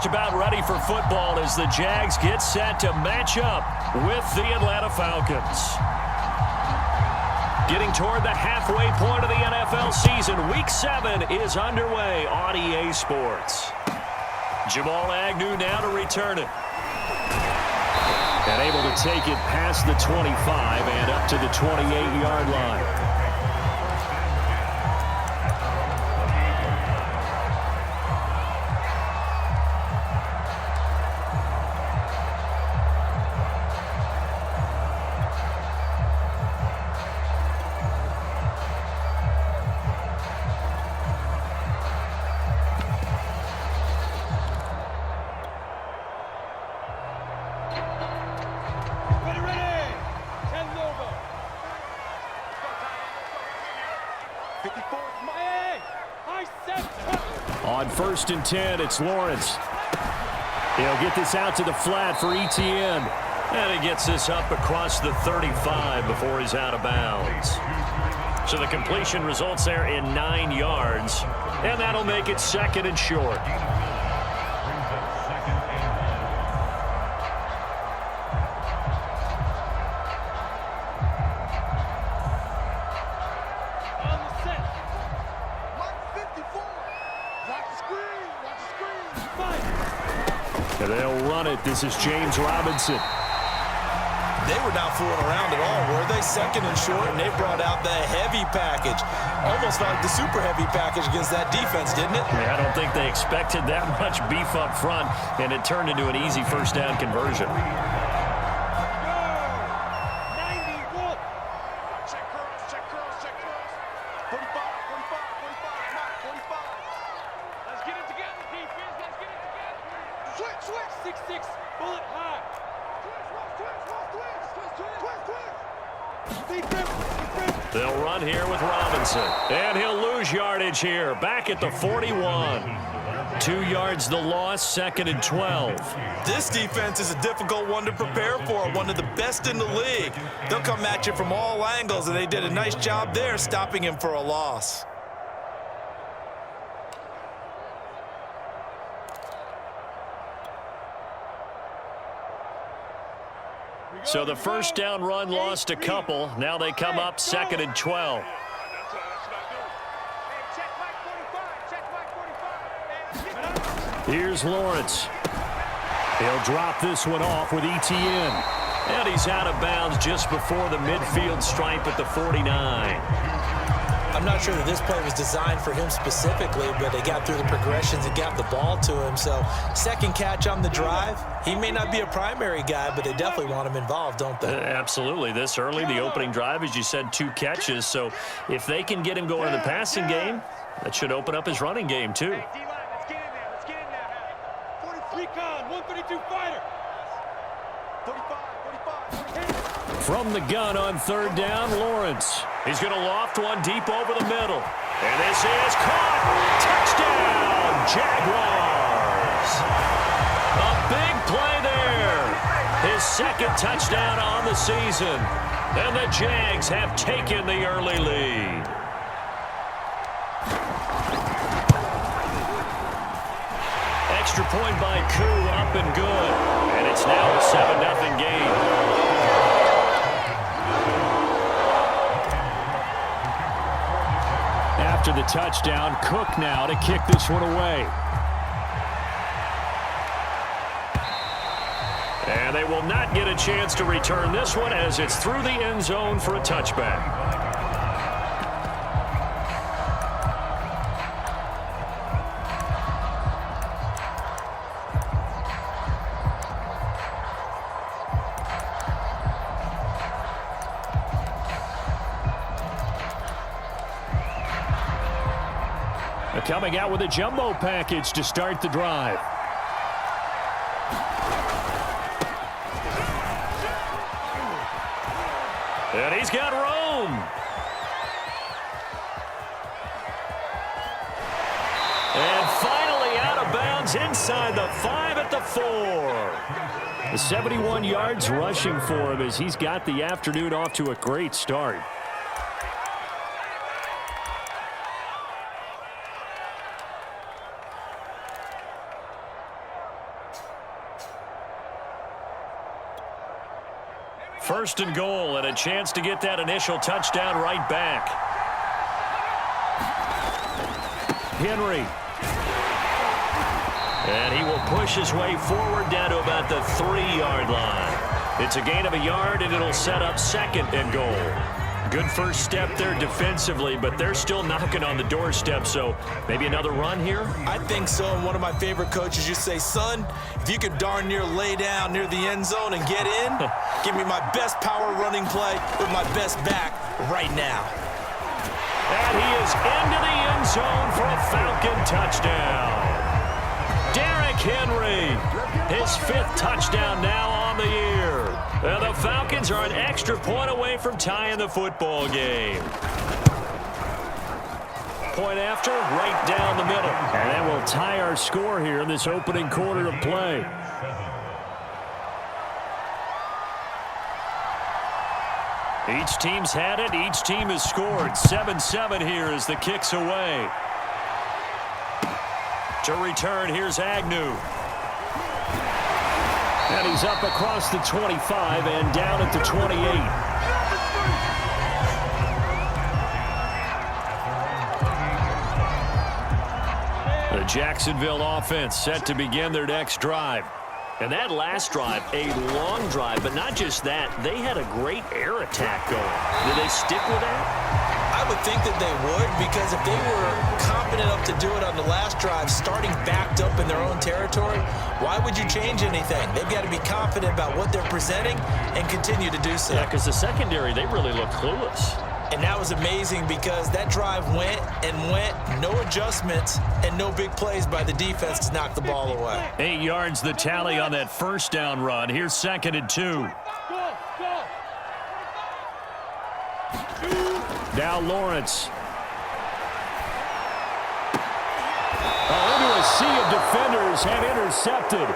just about ready for football as the Jags get set to match up with the Atlanta Falcons. Getting toward the halfway point of the NFL season, Week 7 is underway on EA Sports. Jamal Agnew now to return it. And able to take it past the 25 and up to the 28-yard line. On 1st and 10, it's Lawrence. He'll get this out to the flat for Etienne. And he gets this up across the 35 before he's out of bounds. So the completion results there in 9 yards. And that'll make it 2nd and short. And they'll run it. This is James Robinson. They were not fooling around at all, were they? 2nd and short, and they brought out the heavy package. Almost like the super heavy package against that defense, didn't it? Yeah, I don't think they expected that much beef up front, and it turned into an easy first down conversion. They'll run here with Robinson. And he'll lose yardage here. Back at the 41. 2 yards the loss, 2nd and 12. This defense is a difficult one to prepare for. One of the best in the league. They'll come at you from all angles, and they did a nice job there stopping him for a loss. So the first down run lost a couple. Now they come up 2nd and 12. Here's Lawrence. He'll drop this one off with Etienne. And he's out of bounds just before the midfield stripe at the 49. I'm not sure that this play was designed for him specifically, but they got through the progressions and got the ball to him. So, second catch on the drive. He may not be a primary guy, but they definitely want him involved, don't they? Absolutely. This early, the opening drive, as you said, 2 catches. So, if they can get him going in the passing game, that should open up his running game, too. Hey, D-line, let's get in there. Let's get in there, man. 43 con, 132 fighter. 45. From the gun on 3rd down, Lawrence. He's going to loft one deep over the middle. And this is caught. Touchdown, Jaguars. A big play there. His 2nd touchdown on the season. And the Jags have taken the early lead. Extra point by Koo, up and good. And it's now a 7-0 game. After the touchdown, Cook now to kick this one away. And they will not get a chance to return this one as it's through the end zone for a touchback. Coming out with a jumbo package to start the drive. And he's got room. And finally out of bounds inside the 5 at the 4. The 71 yards rushing for him as he's got the afternoon off to a great start. First and goal, and a chance to get that initial touchdown right back. Henry. And he will push his way forward down to about the 3-yard line. It's a gain of a yard, and it'll set up second and goal. Good first step there defensively, but they're still knocking on the doorstep, so maybe another run here? I think so, and one of my favorite coaches used to say, son, if you could darn near lay down near the end zone and get in, give me my best power running play with my best back right now. And he is into the end zone for a Falcon touchdown. Derrick Henry, his 5th touchdown now on the year. And the Falcons are an extra point away from tying the football game. Point after, right down the middle. And that will tie our score here in this opening quarter of play. Each team's had it. Each team has scored. 7-7 here as the kick's away. To return, here's Agnew. And he's up across the 25 and down at the 28. The Jacksonville offense set to begin their next drive. And that last drive, a long drive, but not just that, they had a great air attack going. Did they stick with that? I would think that they would, because if they were confident enough to do it on the last drive, starting backed up in their own territory, why would you change anything? They've got to be confident about what they're presenting and continue to do so. Yeah, because the secondary, they really look clueless. And that was amazing because that drive went and went, no adjustments, and no big plays by the defense to knock the ball away. 8 yards the tally on that first down run. Here's 2nd and 2. Now Lawrence. Into a sea of defenders and intercepted.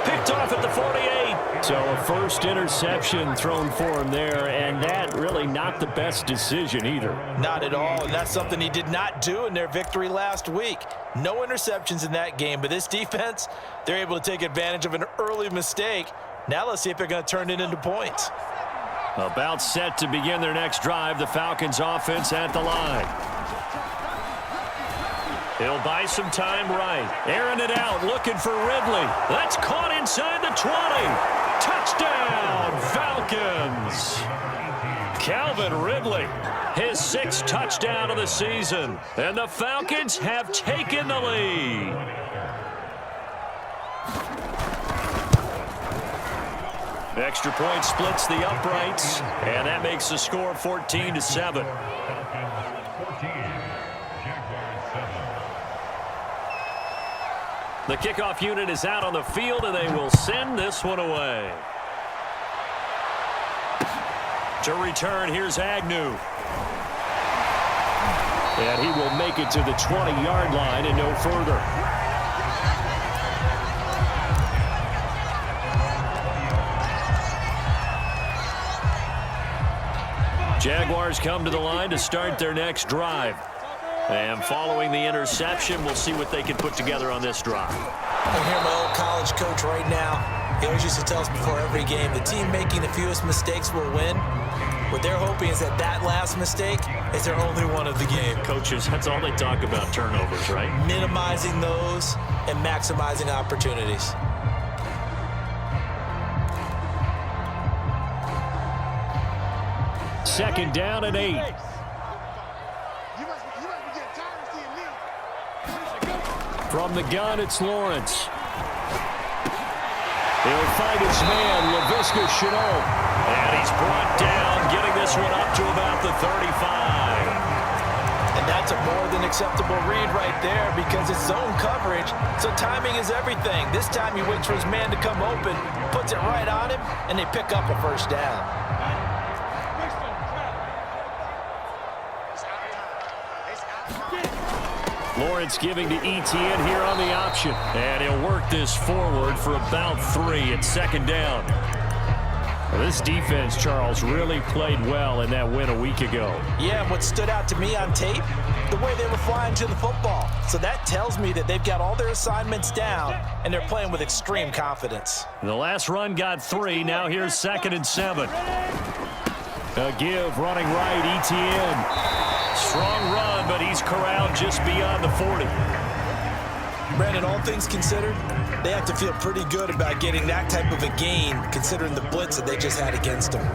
Picked off at the 48. So a first interception thrown for him there, and that really not the best decision either. Not at all, and that's something he did not do in their victory last week. No interceptions in that game, but this defense, they're able to take advantage of an early mistake. Now let's see if they're going to turn it into points. About set to begin their next drive, the Falcons offense at the line. He'll buy some time right. Airing it out, looking for Ridley. That's caught inside the 20. Touchdown, Falcons. Calvin Ridley, his 6th touchdown of the season. And the Falcons have taken the lead. Extra point splits the uprights, and that makes the score 14-7. The kickoff unit is out on the field, and they will send this one away. To return, here's Agnew. And he will make it to the 20-yard line and no further. Jaguars come to the line to start their next drive. And following the interception, we'll see what they can put together on this drive. I hear my old college coach right now. He always used to tell us before every game, the team making the fewest mistakes will win. What they're hoping is that that last mistake is their only one of the game. Coaches, that's all they talk about, turnovers, right? Minimizing those and maximizing opportunities. Second down and 8. From the gun, it's Lawrence. He'll find his man, Laviska Shenault. And he's brought down, getting this one up to about the 35. And that's a more than acceptable read right there because it's zone coverage, so timing is everything. This time he waits for his man to come open, puts it right on him, and they pick up a first down. Lawrence giving to Etienne here on the option. And he'll work this forward for about 3 at second down. Well, this defense, Charles, really played well in that win a week ago. Yeah, what stood out to me on tape, the way they were flying to the football. So that tells me that they've got all their assignments down, and they're playing with extreme confidence. The last run got 3. Now here's 2nd and 7. A give running right, ETN. Strong run, but he's corralled just beyond the 40. Brandon, all things considered, they have to feel pretty good about getting that type of a gain, considering the blitz that they just had against them.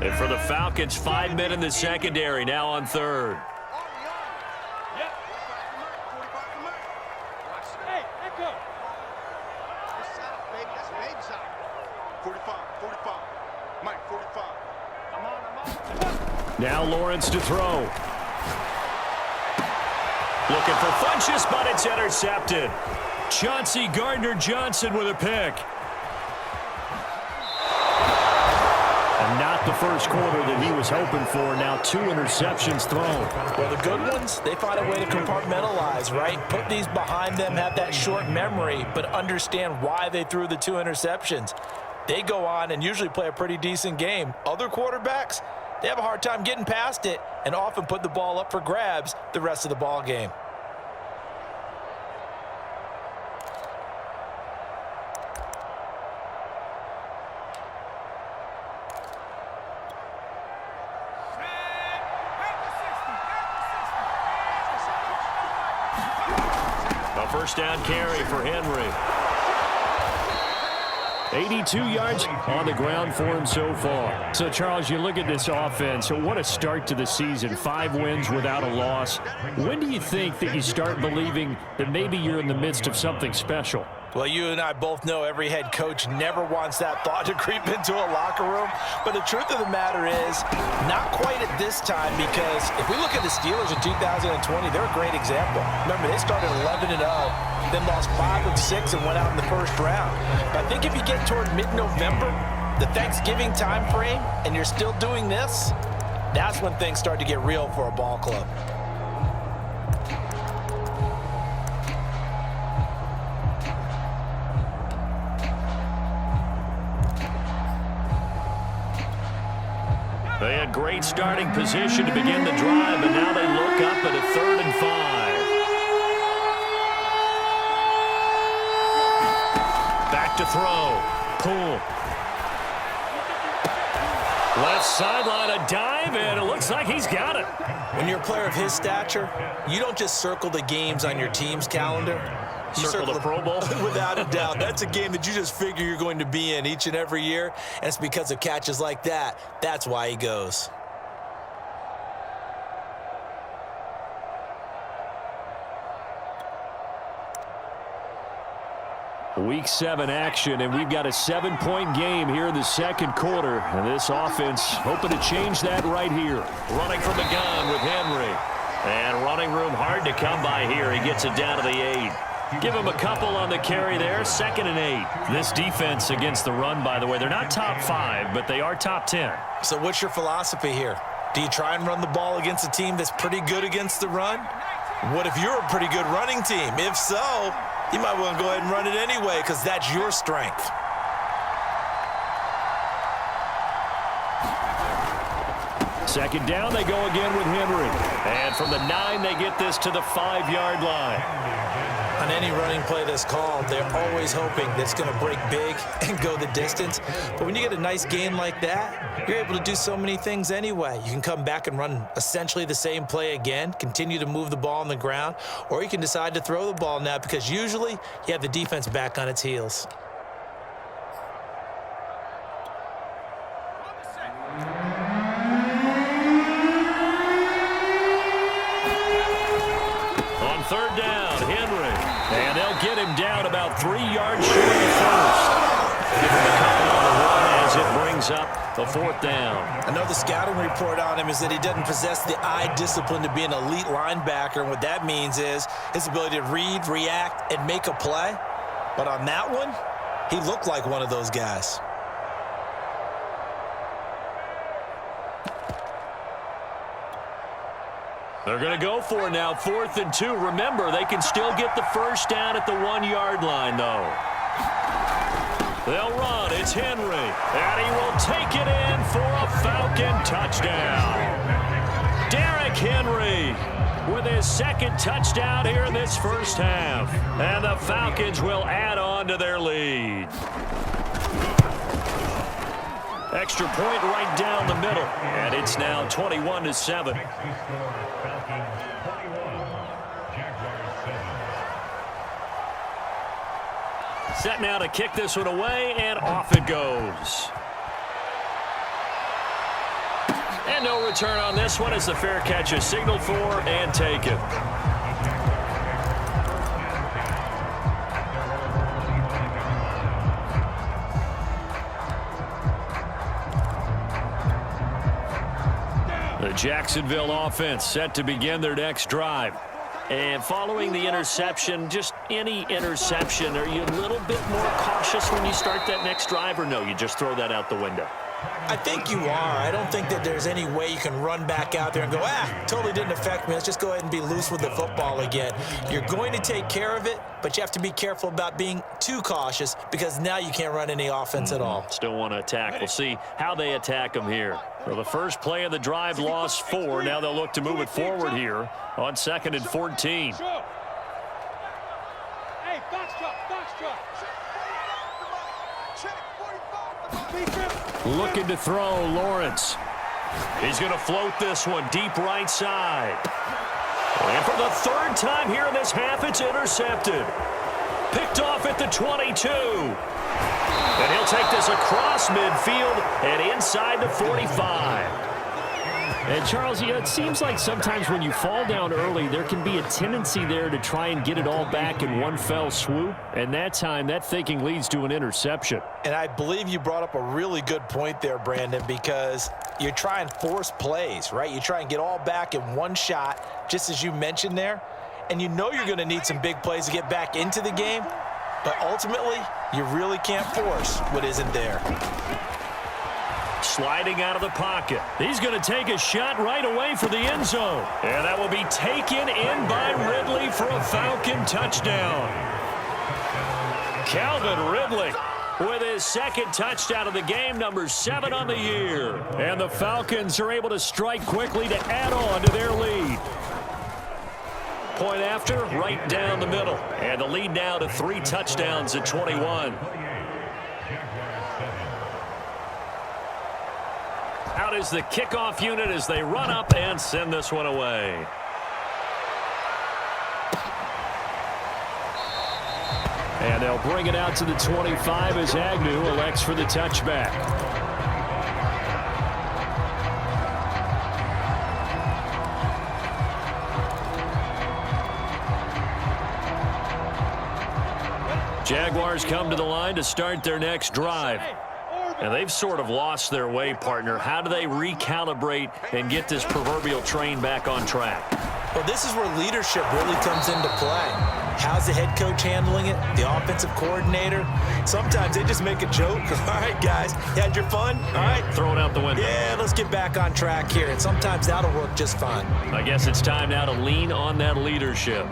And for the Falcons, 5 men in the secondary, now on 3rd. Hey, echo. 45. Mike, 45. I'm on. Now Lawrence to throw. Looking for Funchess, but it's intercepted. Chauncey Gardner-Johnson with a pick. And not the first quarter that he was hoping for. Now 2 interceptions thrown. Well, the good ones, they find a way to compartmentalize, right? Put these behind them, have that short memory, but understand why they threw the 2 interceptions. They go on and usually play a pretty decent game. Other quarterbacks, they have a hard time getting past it and often put the ball up for grabs the rest of the ball game. A first down carry for Henry. 82 yards on the ground for him so far. So, Charles, you look at this offense. So what a start to the season. 5 wins without a loss. When do you think that you start believing that maybe you're in the midst of something special? Well, you and I both know every head coach never wants that thought to creep into a locker room. But the truth of the matter is, not quite at this time, because if we look at the Steelers in 2020, they're a great example. Remember, they started 11-0, then lost 5 of 6 and went out in the first round. But I think if you get toward mid-November, the Thanksgiving time frame, and you're still doing this, that's when things start to get real for a ball club. They had great starting position to begin the drive, but now they look up at a 3rd and 5. Back to throw. Pull. Left sideline, a dive, and it looks like he's got it. When you're a player of his stature, you don't just circle the games on your team's calendar. You Circle the Pro Bowl? Without a doubt. That's a game that you just figure you're going to be in each and every year, and it's because of catches like that. That's why he goes. Week 7 action, and we've got a 7-point game here in the second quarter. And this offense hoping to change that right here. Running from the gun with Henry. And running room hard to come by here. He gets it down to the 8. Give him a couple on the carry there. 2nd and 8. This defense against the run, by the way, they're not top 5, but they are top 10. So what's your philosophy here? Do you try and run the ball against a team that's pretty good against the run? What if you're a pretty good running team? If so, you might want to go ahead and run it anyway because that's your strength. Second down, they go again with Henry. And from the 9, they get this to the 5-yard line. On any running play that's called, they're always hoping that it's going to break big and go the distance. But when you get a nice game like that, you're able to do so many things anyway. You can come back and run essentially the same play again, continue to move the ball on the ground, or you can decide to throw the ball now because usually you have the defense back on its heels. On 3rd down, Henry. And they'll get him down about 3 yards short of the first. Give him a couple on the run as it brings up the 4th down. I know the scouting report on him is that he doesn't possess the eye discipline to be an elite linebacker. And what that means is his ability to read, react, and make a play. But on that one, he looked like one of those guys. They're going to go for it now, 4th and 2. Remember, they can still get the first down at the 1-yard line, though. They'll run. It's Henry. And he will take it in for a Falcon touchdown. Derrick Henry with his 2nd touchdown here in this first half. And the Falcons will add on to their lead. Extra point right down the middle. And it's now 21-7. Set now to kick this one away, and off it goes. And no return on this one as the fair catch is signaled for and taken. The Jacksonville offense set to begin their next drive. And following the interception, just any interception, are you a little bit more cautious when you start that next drive, or no, you just throw that out the window? I think you are. I don't think that there's any way you can run back out there and go, totally didn't affect me. Let's just go ahead and be loose with the football again. You're going to take care of it, but you have to be careful about being too cautious because now you can't run any offense at all. Still want to attack. We'll see how they attack them here. Well, the first play of the drive lost 4. Now they'll look to move it forward here on 2nd and 14. Hey, box truck. Looking to throw, Lawrence. He's going to float this one deep right side. And for the 3rd time here in this half, it's intercepted. Picked off at the 22. And he'll take this across midfield and inside the 45. And, Charles, it seems like sometimes when you fall down early, there can be a tendency there to try and get it all back in one fell swoop. And that time, that thinking leads to an interception. And I believe you brought up a really good point there, Brandon, because you try and force plays, right? You try and get all back in one shot, just as you mentioned there. And you know you're going to need some big plays to get back into the game. But ultimately, you really can't force what isn't there. Sliding out of the pocket. He's going to take a shot right away for the end zone. And that will be taken in by Ridley for a Falcon touchdown. Calvin Ridley with his 2nd touchdown of the game, number 7 on the year. And the Falcons are able to strike quickly to add on to their lead. Point after, right down the middle. And the lead now to 3 touchdowns at 21. Out is the kickoff unit as they run up and send this one away. And they'll bring it out to the 25 as Agnew elects for the touchback. Jaguars come to the line to start their next drive. And they've sort of lost their way, partner. How do they recalibrate and get this proverbial train back on track? Well, this is where leadership really comes into play. How's the head coach handling it? The offensive coordinator? Sometimes they just make a joke. All right, guys, you had your fun? All right. Throw it out the window. Yeah, let's get back on track here. And sometimes that'll work just fine. I guess it's time now to lean on that leadership.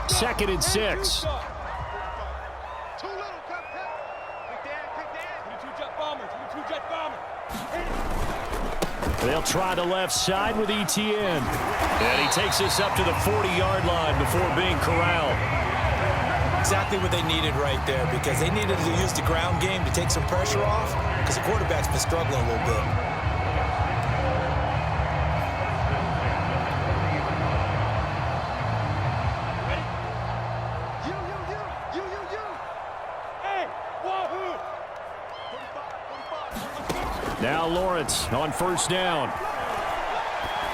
Second and 6. Too little, cut. Jet bomber. They'll try the left side with ETN. And he takes this up to the 40-yard line before being corralled. Exactly what they needed right there, because they needed to use the ground game to take some pressure off, because the quarterback's been struggling a little bit. Now Lawrence on first down.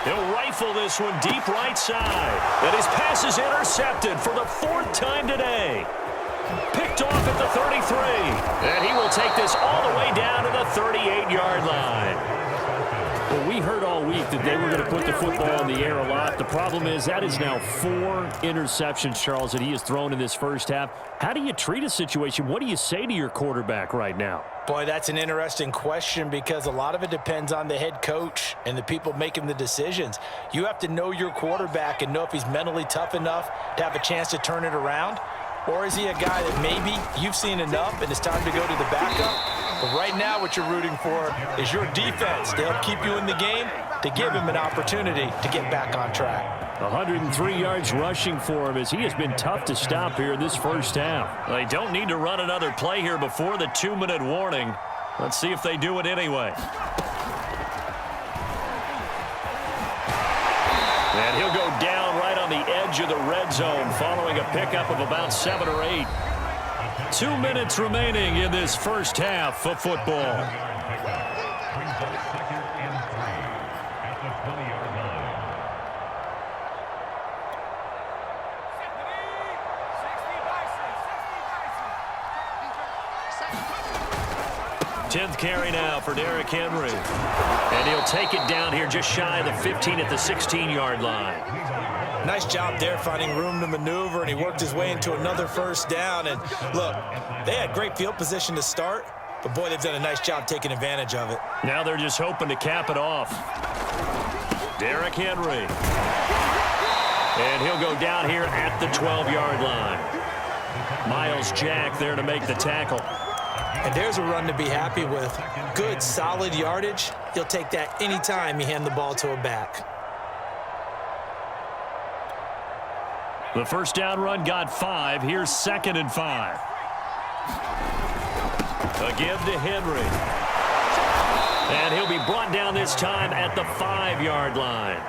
He'll rifle this one deep right side. And his pass is intercepted for the 4th time today. Picked off at the 33. And he will take this all the way down to the 38-yard line. Well, we heard all week that they were going to put the football in the air a lot. The problem is that is now 4 interceptions, Charles, that he has thrown in this first half. How do you treat a situation? What do you say to your quarterback right now? Boy, that's an interesting question because a lot of it depends on the head coach and the people making the decisions. You have to know your quarterback and know if he's mentally tough enough to have a chance to turn it around. Or is he a guy that maybe you've seen enough and it's time to go to the backup? But right now what you're rooting for is your defense to help keep you in the game, to give him an opportunity to get back on track. 103 yards rushing for him as he has been tough to stop here in this first half. They don't need to run another play here before the 2-minute warning. Let's see if they do it anyway. And he'll go down right on the edge of the red zone following a pickup of about 7 or 8. 2 minutes remaining in this first half of football. Tenth carry now for Derrick Henry. And he'll take it down here just shy of the 15 at the 16-yard line. Nice job there finding room to maneuver, and he worked his way into another first down. And look, they had great field position to start, but boy, they've done a nice job taking advantage of it. Now they're just hoping to cap it off. Derrick Henry. And he'll go down here at the 12-yard line. Miles Jack there to make the tackle. And there's a run to be happy with. Good, solid yardage. He'll take that anytime you hand the ball to a back. The first down run got 5. Here's 2nd and 5. A give to Henry. And he'll be brought down this time at the 5-yard line.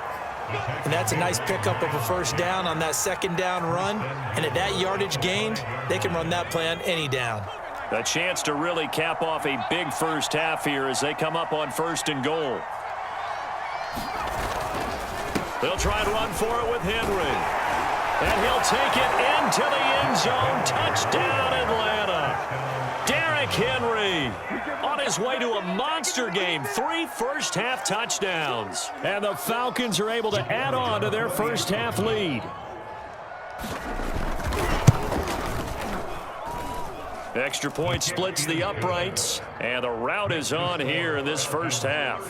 And that's a nice pickup of a first down on that second down run. And at that yardage gained, they can run that play on any down. A chance to really cap off a big first half here as they come up on 1st and goal. They'll try and run for it with Henry. And he'll take it into the end zone. Touchdown, Atlanta. Derrick Henry on his way to a monster game. 3 first-half touchdowns. And the Falcons are able to add on to their first-half lead. Extra point splits the uprights, and the route is on here in this first half.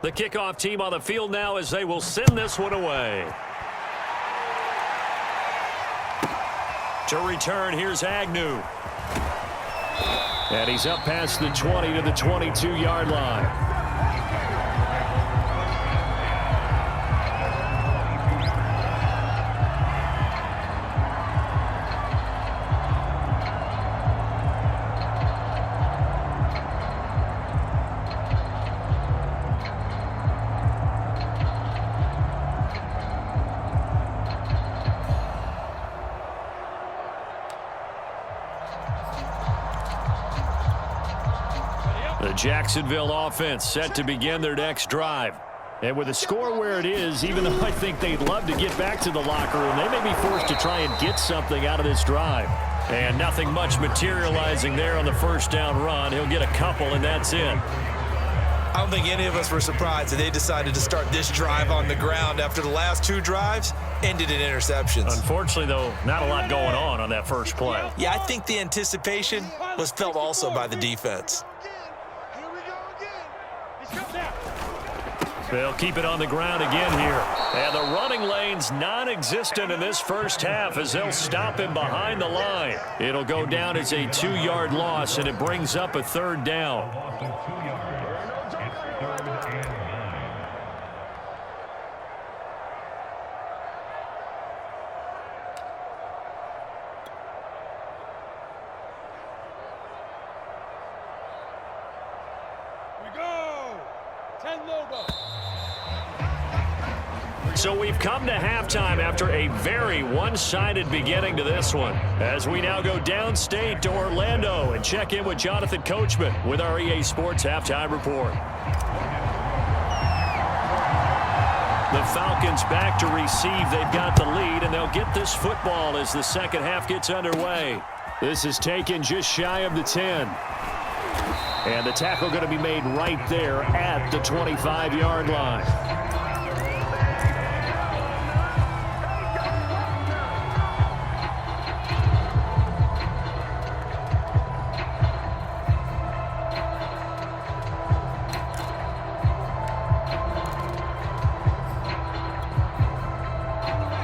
The kickoff team on the field now as they will send this one away. To return, here's Agnew. And he's up past the 20 to the 22-yard line. The Jacksonville offense set to begin their next drive. And with the score where it is, even though I think they'd love to get back to the locker room, they may be forced to try and get something out of this drive. And nothing much materializing there on the first down run. He'll get a couple, and that's it. I don't think any of us were surprised that they decided to start this drive on the ground after the last 2 drives ended in interceptions. Unfortunately, though, not a lot going on that first play. Yeah, I think the anticipation was felt also by the defense. They'll keep it on the ground again here. And the running lane's non-existent in this first half as they'll stop him behind the line. It'll go down as a 2-yard loss, and it brings up a 3rd down. So we've come to halftime after a very one-sided beginning to this one. As we now go downstate to Orlando and check in with Jonathan Coachman with our EA Sports Halftime Report. The Falcons back to receive. They've got the lead, and they'll get this football as the second half gets underway. This is taken just shy of the 10. And the tackle going to be made right there at the 25-yard line.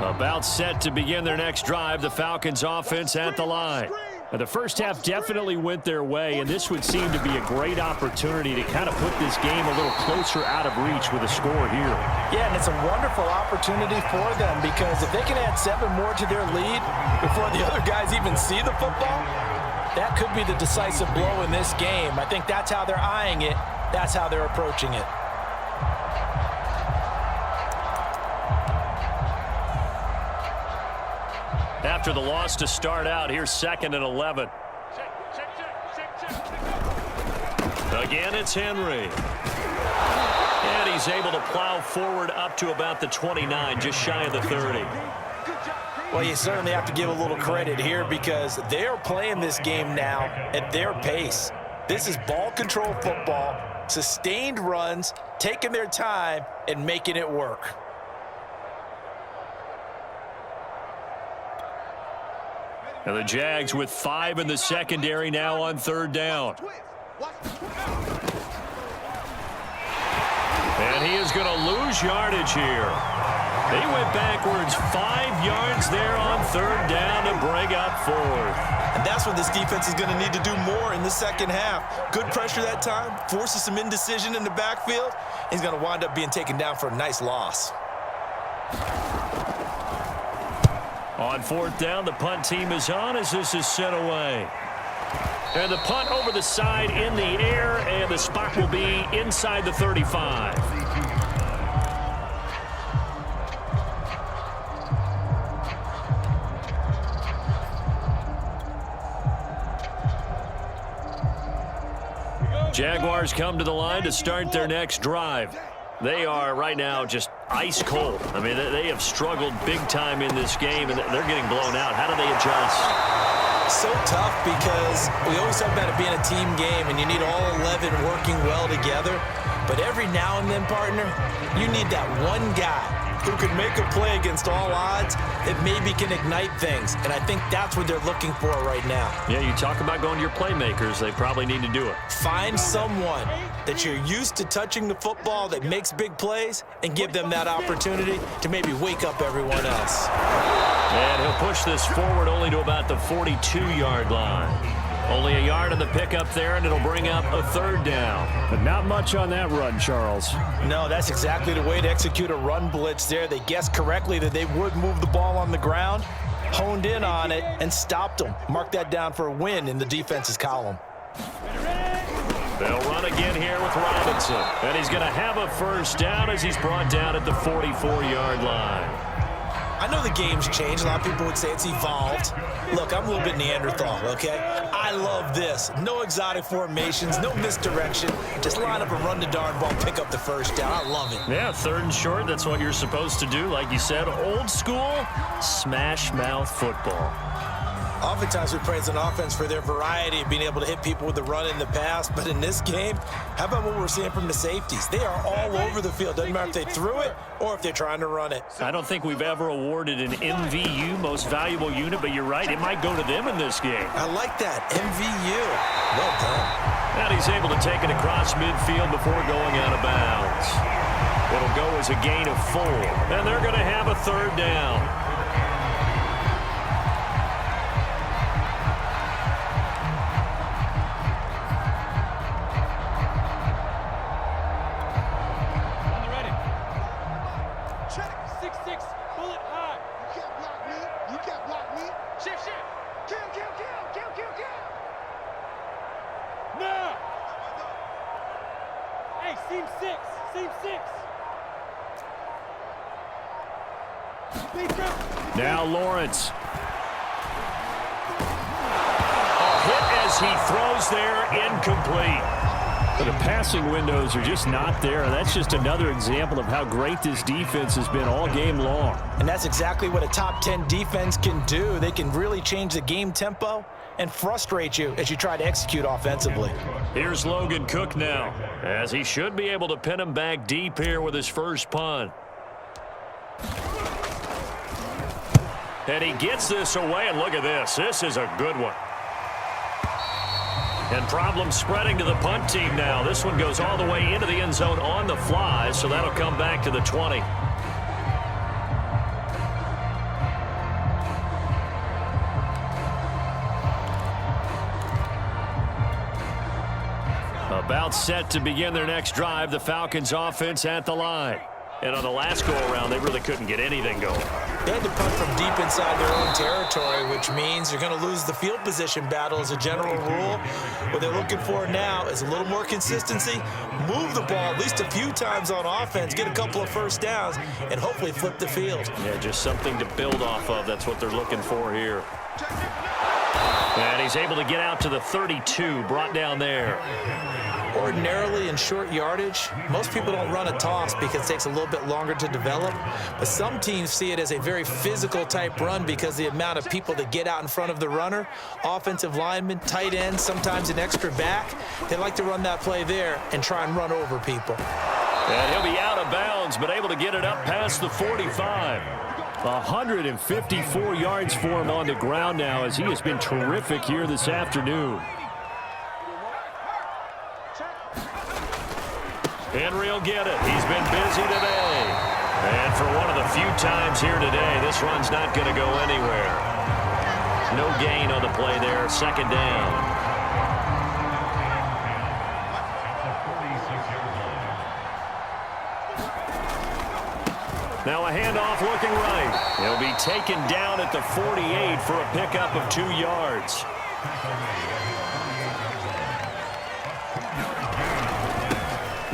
About set to begin their next drive, the Falcons offense at the line. Now, the first half definitely went their way, and this would seem to be a great opportunity to kind of put this game a little closer out of reach with a score here. Yeah, and it's a wonderful opportunity for them because if they can add 7 more to their lead before the other guys even see the football, that could be the decisive blow in this game. I think that's how they're eyeing it. That's how they're approaching it. After the loss to start out, here's 2nd and 11. Again, it's Henry. And he's able to plow forward up to about the 29, just shy of the 30. Well, you certainly have to give a little credit here because they're playing this game now at their pace. This is ball control football, sustained runs, taking their time, and making it work. And the Jags with 5 in the secondary now on 3rd down. And he is going to lose yardage here. They went backwards 5 yards there on 3rd down to bring up 4th. And that's what this defense is going to need to do more in the second half. Good pressure that time, forces some indecision in the backfield. He's going to wind up being taken down for a nice loss. On 4th down, the punt team is on as this is sent away. And the punt over the side in the air, and the spot will be inside the 35. Jaguars come to the line to start their next drive. They are right now just ice cold. I mean, they have struggled big time in this game, and they're getting blown out. How do they adjust? So tough because we always talk about it being a team game, and you need all 11 working well together. But every now and then, partner, you need that one guy who can make a play against all odds that maybe can ignite things. And I think that's what they're looking for right now. Yeah, you talk about going to your playmakers. They probably need to do it. Find someone that you're used to touching the football that makes big plays and give them that opportunity to maybe wake up everyone else. And he'll push this forward only to about the 42-yard line. Only a yard on the pickup there, and it'll bring up a 3rd down. But not much on that run, Charles. No, that's exactly the way to execute a run blitz there. They guessed correctly that they would move the ball on the ground, honed in on it, and stopped them. Mark that down for a win in the defense's column. They'll run again here with Robinson. And he's going to have a 1st down as he's brought down at the 44-yard line. I know the game's changed. A lot of people would say it's evolved. Look, I'm a little bit Neanderthal, okay? I love this. No exotic formations, no misdirection. Just line up and run the darn ball, pick up the 1st down. I love it. Yeah, 3rd and short, that's what you're supposed to do. Like you said, old school, smash mouth football. Oftentimes we praise an offense for their variety of being able to hit people with the run in the pass, but in this game, how about what we're seeing from the safeties? They are all over the field. Doesn't matter if they threw it or if they're trying to run it. I don't think we've ever awarded an MVU, most valuable unit, but you're right, it might go to them in this game. I like that, MVU. Well done. And he's able to take it across midfield before going out of bounds. It'll go as a gain of 4, and they're going to have a 3rd down. Now Lawrence. A hit as he throws there, incomplete. But the passing windows are just not there. That's just another example of how great this defense has been all game long. And that's exactly what a top 10 defense can do. They can really change the game tempo and frustrate you as you try to execute offensively. Here's Logan Cook now, as he should be able to pin him back deep here with his first punt. And he gets this away, and look at this. This is a good one. And problems spreading to the punt team now. This one goes all the way into the end zone on the fly, so that'll come back to the 20. About set to begin their next drive, the Falcons offense at the line. And on the last go-around, they really couldn't get anything going. They had to punt from deep inside their own territory, which means you're going to lose the field position battle as a general rule. What they're looking for now is a little more consistency, move the ball at least a few times on offense, get a couple of first downs, and hopefully flip the field. Yeah, just something to build off of. That's what they're looking for here. And he's able to get out to the 32, brought down there. Ordinarily in short yardage, most people don't run a toss because it takes a little bit longer to develop. But some teams see it as a very physical type run because the amount of people that get out in front of the runner, offensive linemen, tight ends, sometimes an extra back, they like to run that play there and try and run over people. And he'll be out of bounds, but able to get it up past the 45. 154 yards for him on the ground now as he has been terrific here this afternoon. Henry will get it. He's been busy today. And for one of the few times here today, this run's not going to go anywhere. No gain on the play there. Second down. Now a handoff looking right. He'll be taken down at the 48 for a pickup of 2 yards.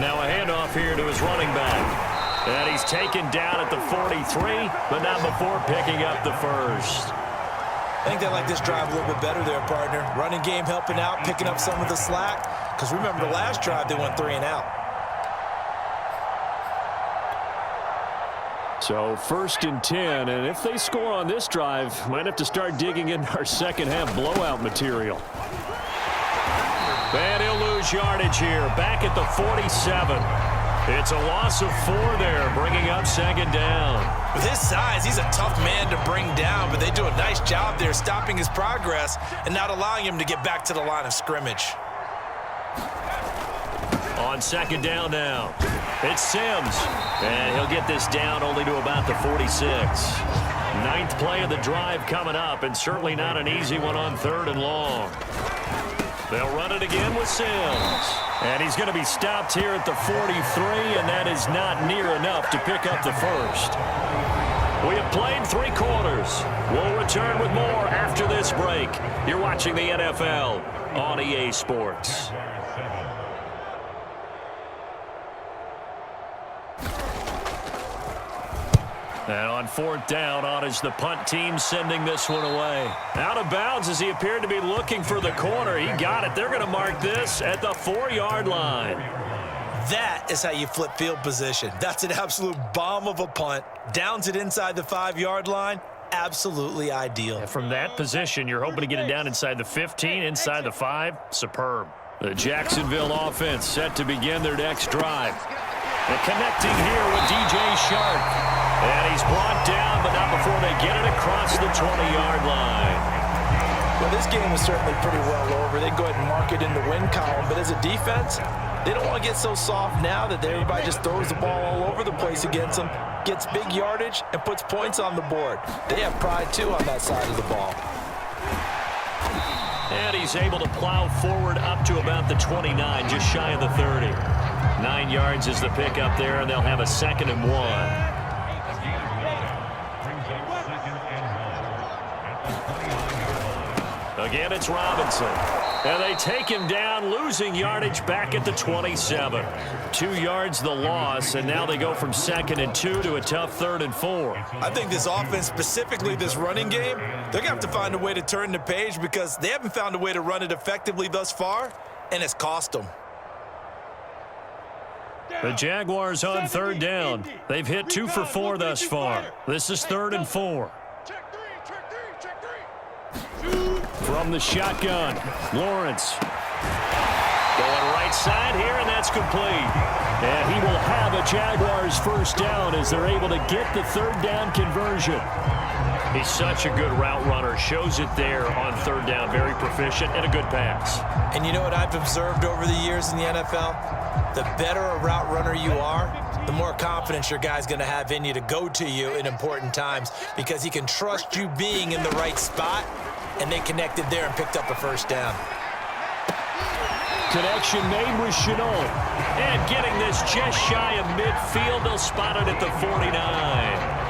Now a handoff here to his running back. And he's taken down at the 43, but not before picking up the first. I think they like this drive a little bit better there, partner. Running game helping out, picking up some of the slack. Because remember, the last drive, they went 3 and out. So 1st and 10, and if they score on this drive, might have to start digging in our second half blowout material. And he'll lose yardage here, back at the 47. It's a loss of 4 there, bringing up second down. With his size, he's a tough man to bring down, but they do a nice job there stopping his progress and not allowing him to get back to the line of scrimmage. On second down now, it's Sims. And he'll get this down only to about the 46. 9th play of the drive coming up, and certainly not an easy one on 3rd and long. They'll run it again with Sims. And he's going to be stopped here at the 43, and that is not near enough to pick up the first. We have played 3 quarters. We'll return with more after this break. You're watching the NFL on EA Sports. And on 4th down, on is the punt team sending this one away. Out of bounds as he appeared to be looking for the corner. He got it. They're going to mark this at the 4-yard line. That is how you flip field position. That's an absolute bomb of a punt. Downs it inside the 5-yard line. Absolutely ideal. And from that position, you're hoping to get it down inside the 15, inside the 5. Superb. The Jacksonville offense set to begin their next drive. And connecting here with DJ Shark. And he's brought down, but not before they get it across the 20-yard line. Well, this game is certainly pretty well over. They can go ahead and mark it in the win column. But as a defense, they don't want to get so soft now that everybody just throws the ball all over the place against them, gets big yardage, and puts points on the board. They have pride, too, on that side of the ball. And he's able to plow forward up to about the 29, just shy of the 30. 9 yards is the pickup there, and they'll have a 2nd and 1. Again, it's Robinson. And they take him down, losing yardage back at the 27. 2 yards the loss, and now they go from 2nd and 2 to a tough 3rd and 4. I think this offense, specifically this running game, they're going to have to find a way to turn the page because they haven't found a way to run it effectively thus far, and it's cost them. The Jaguars on third down. They've hit 2 for 4 thus far. This is 3rd and 4. From the shotgun, Lawrence. Going right side here, and that's complete. And he will have a Jaguars first down as they're able to get the 3rd down conversion. He's such a good route runner. Shows it there on 3rd down. Very proficient and a good pass. And you know what I've observed over the years in the NFL? The better a route runner you are, the more confidence your guy's going to have in you to go to you in important times because he can trust you being in the right spot, and they connected there and picked up a first down. Connection made with Chenault. And getting this just shy of midfield. They'll spot it at the 49.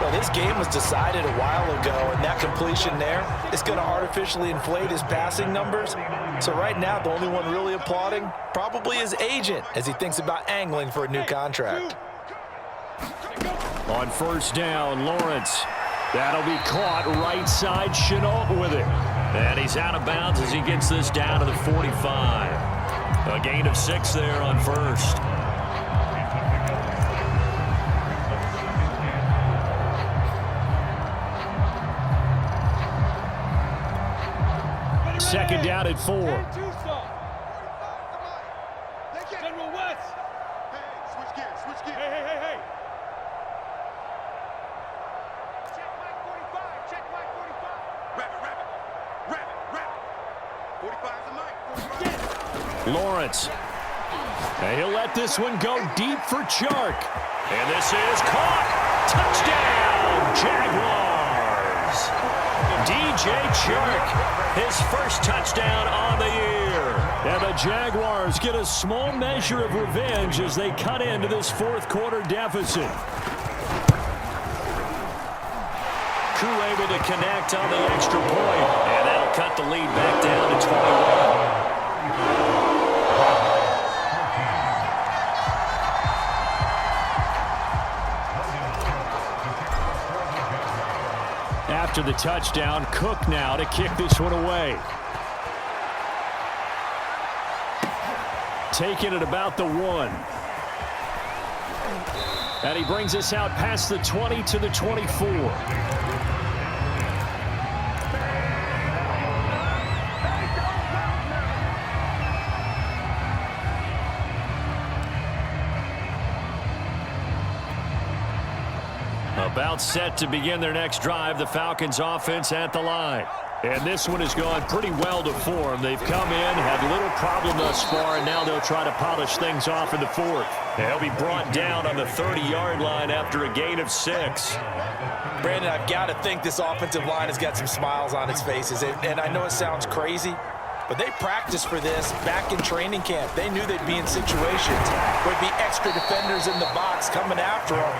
Well, this game was decided a while ago, and that completion there is going to artificially inflate his passing numbers. So right now, the only one really applauding probably his agent as he thinks about angling for a new contract. On first down, Lawrence. That'll be caught right side. Chenault with it. And he's out of bounds as he gets this down to the 45. A gain of 6 there on first. Second down at 4. General West. Hey, switch gears. Hey. Check Mike 45. Rabbit. 45's the mic. Lawrence. And he'll let this one go deep for Chark. And this is caught. Touchdown, Jaguars. DJ Chark, his first touchdown on the year. And the Jaguars get a small measure of revenge as they cut into this 4th quarter deficit. Crew able to connect on the extra point, and that'll cut the lead back down to 21. After the touchdown, Cook now to kick this one away. Taking it about the 1. And he brings us out past the 20 to the 24. About set to begin their next drive, the Falcons offense at the line. And this one has gone pretty well to form. They've come in, had little problem thus far, and now they'll try to polish things off in the 4th. They'll be brought down on the 30-yard line after a gain of 6. Brandon, I've got to think this offensive line has got some smiles on its faces. And I know it sounds crazy, but they practiced for this back in training camp. They knew they'd be in situations where there'd be extra defenders in the box coming after them,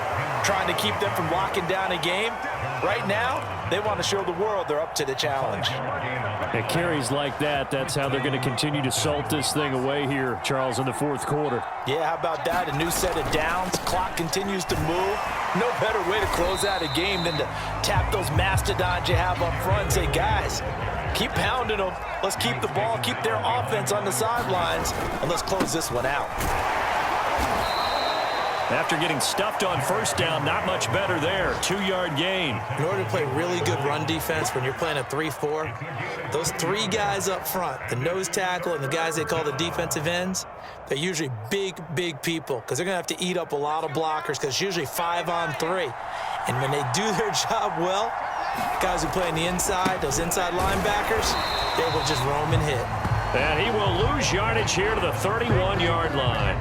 trying to keep them from locking down a game. Right now, they want to show the world they're up to the challenge. It carries like that. That's how they're going to continue to salt this thing away here, Charles, in the 4th quarter. Yeah, how about that? A new set of downs. Clock continues to move. No better way to close out a game than to tap those mastodons you have up front and say, guys, keep pounding them. Let's keep the ball, keep their offense on the sidelines, and let's close this one out. After getting stuffed on first down, not much better there. 2-yard gain. In order to play really good run defense when you're playing a 3-4, those 3 guys up front, the nose tackle and the guys they call the defensive ends, they're usually big people because they're going to have to eat up a lot of blockers because it's usually 5 on 3. And when they do their job well, guys who play on the inside, those inside linebackers, they will just roam and hit. And he will lose yardage here to the 31-yard line.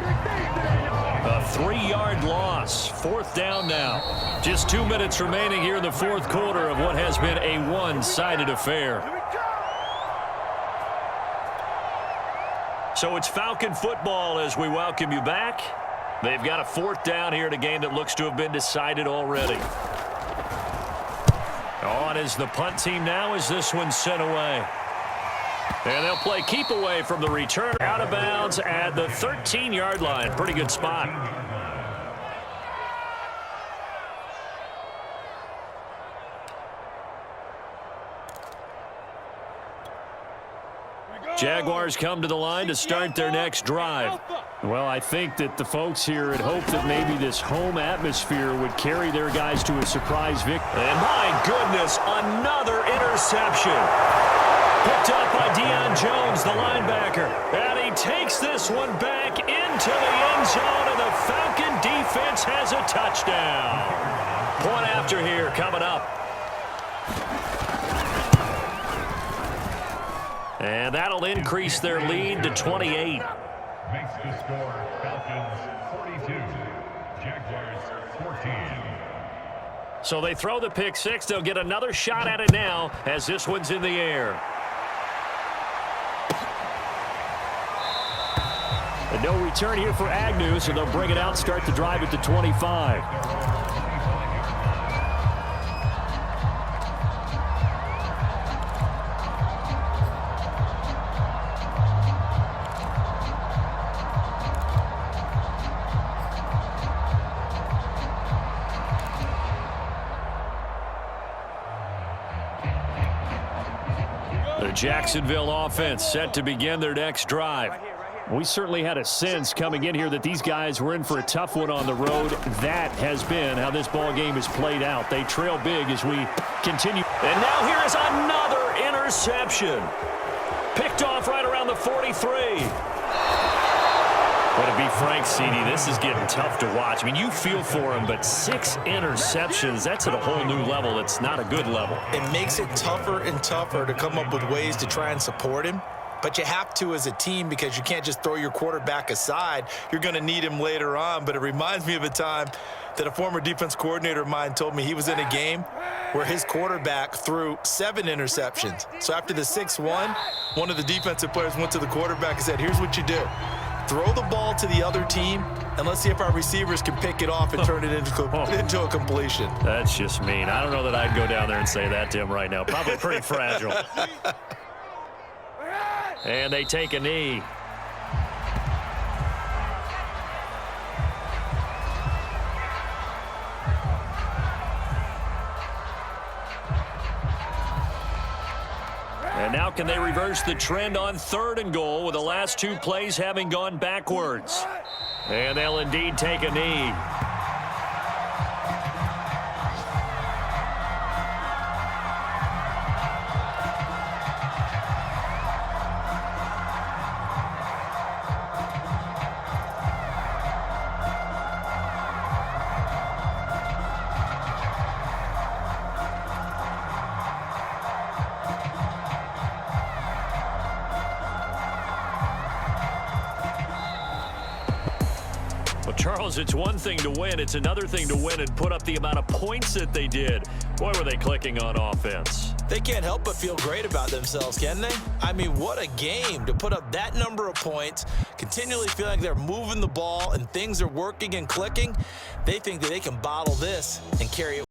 A 3-yard loss. 4th down now. Just 2 minutes remaining here in the 4th quarter of what has been a one-sided affair. So it's Falcon football as we welcome you back. They've got a 4th down here in a game that looks to have been decided already. On is the punt team now as this one's sent away. And they'll play keep away from the return. Out of bounds at the 13-yard line. Pretty good spot. Jaguars come to the line to start their next drive. Well, I think that the folks here had hoped that maybe this home atmosphere would carry their guys to a surprise victory. And my goodness, another interception. Picked up by Deion Jones, the linebacker. And he takes this one back into the end zone, and the Falcon defense has a touchdown. Point after here coming up. And that'll increase their lead to 28. Makes the score Falcons 42, Jaguars 14. So they throw the pick six. They'll get another shot at it now as this one's in the air. And no return here for Agnew, so they'll bring it out, start the drive at the 25. The Jacksonville offense set to begin their next drive. We certainly had a sense coming in here that these guys were in for a tough one on the road. That has been how this ball game has played out. They trail big as we continue. And now here is another interception. Picked off right around the 43. But to be frank, CD, this is getting tough to watch. I mean, you feel for him, but 6 interceptions, that's at a whole new level. It's not a good level. It makes it tougher and tougher to come up with ways to try and support him. But you have to as a team because you can't just throw your quarterback aside. You're going to need him later on. But it reminds me of a time that a former defense coordinator of mine told me he was in a game where his quarterback threw 7 interceptions. So after the 6-1, one of the defensive players went to the quarterback and said, here's what you do. Throw the ball to the other team, and let's see if our receivers can pick it off and turn it into a completion. That's just mean. I don't know that I'd go down there and say that to him right now. Probably pretty fragile. And they take a knee. And now can they reverse the trend on 3rd and goal with the last 2 plays having gone backwards? And they'll indeed take a knee. Well, Charles, it's one thing to win. It's another thing to win and put up the amount of points that they did. Boy, were they clicking on offense. They can't help but feel great about themselves, can they? I mean, what a game to put up that number of points, continually feel like they're moving the ball and things are working and clicking. They think that they can bottle this and carry it.